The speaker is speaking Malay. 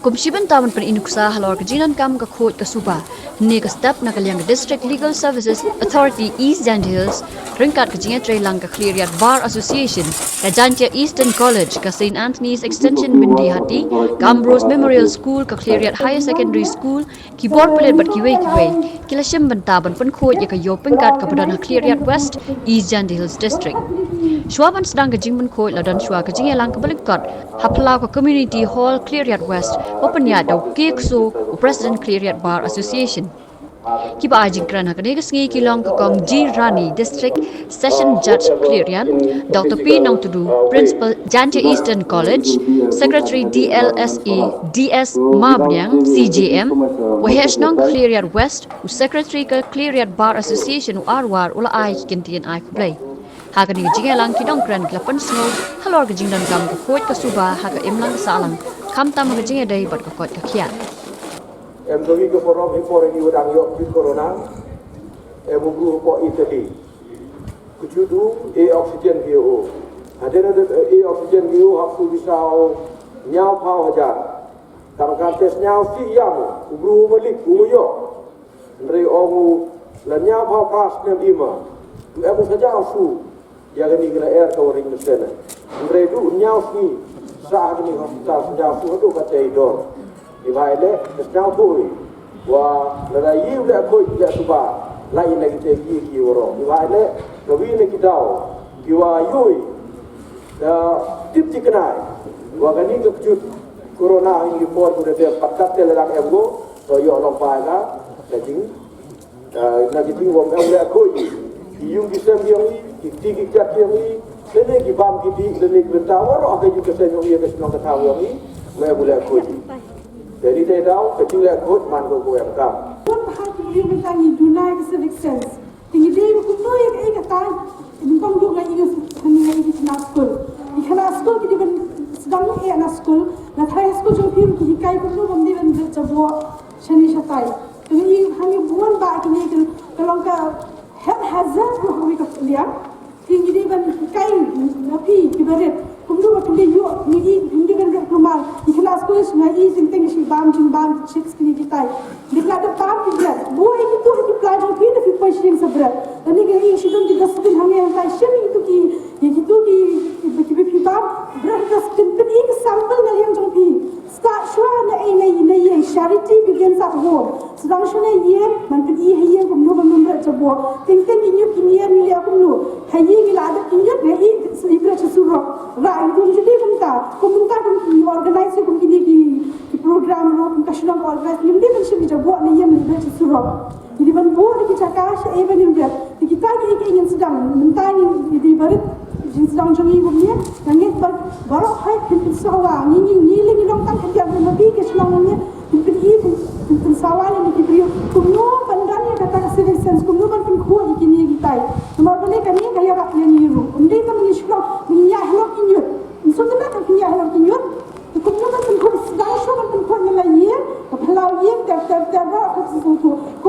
Kumsiban taman pen inuksa halor kejinan kam ka khoj ka suba ne ka step na kalyang District Legal Services Authority East Jantia Hills Pyngkat kejinga Khliehriat ka Khliehriat Bar Association ka Jantia Eastern College ka St Anthony's Extension Bindi Hati ka Ambrose Memorial School ka Khliehriat Higher Secondary School ki board pelet bat kiwe kila shim bantaban pen khoj ya ka yo Pyngkat ka badan Khliehriat West East Jantia Hills District Shuaban sedang kejingman khoj ladan shua kejinga lang ka balikot haplau ka Community Hall Khliehriat West Opennya daw kekso President Khliehriat Bar Association. Kiba ajing kerana kanegas ngi kilong kakong G Rani District Session Judge Khliehriat, Dr. P Nong Tudu, Principal Jantia Eastern College, Secretary DLSA DS Mabnyang CJM, Wahesh Nong Khliehriat West, Secretary ka Khliehriat Bar Association Arwar ula ai kintian ai kublay. Haga ni jinga lang kidong kran klapan snow halor ka jingdan kam ka khoj ka suba haga imlang salang kam tam ka jinga dai bat ka kot ka khiat em dogi ko forom hipore ni udang yo pi corona em bu ko itadi kujudu e oxygen bio hadena de e oxygen bio hak tu bisau nyau phao hajar tam kan tes nyau si yam ubru malik uyo ndre omu la nyau phao pas nem ima tu em saja su ya gani kena air covering mesena ndre du nyau si sa ni hospital sejauh su tu ka cai dor di baile sejauh tu wa la yi le ko ya suba lai ne ki ki woro di baile lo wi ne ki dau ki wa yui da tip tikenai wa gani ke kujut corona ini por tu de pakat te lang emgo to yo long pai la da jing na ki ting wong le ko yung kisam yung tiki kat yung lene ki bam ki di lene ki tawar o ka juga sen yung ke senong ka yung me boleh ko jadi te dau ke jule ko man ko yang ka pun hal ki yung tangi dunai ke civic sense tingi de ku no ye ke kata bang duk la ingas kami ngai di school di kana school ki di ben sedang e na school na thai school jong phim ki kai ku no bam di ben jabo shani shatai tingi hani buan ba ki ni kalong ka hazard ko hui ka liya tingi di ban kai napi kibaret kumdu ba kumde yo ni hindi ban rumal ikna school na is inteng shi bam chicks ni ditai dikla da pam kiya boy itu di plajo ki da fi pashin sabra ani ga in shi dum di dasbin hame ta shemi itu ki itu ki bi bam bra dasbin pin ik sample na yang jong pi start shwa na ai charity begins at home sedang shune ye man pin i hayen kumdu ba member jabo ting ni ni ni kumdu hayi gila da kinya re ibra chusuro ra itu jadi kumta organize kum kini ki program ro kum kashlang organize yum de benshi jabo na yem ibra chusuro jadi ban bo ki chakash e ban yum de kita ni ke ingin sedang mentani di barit jin sedang jongi kumnya nangit baru hai pin sawa ni lagi long tan kan dia nabi ke shlong ni pin sawal ni ki kumno pandan ya kata civic sense kumno ban pin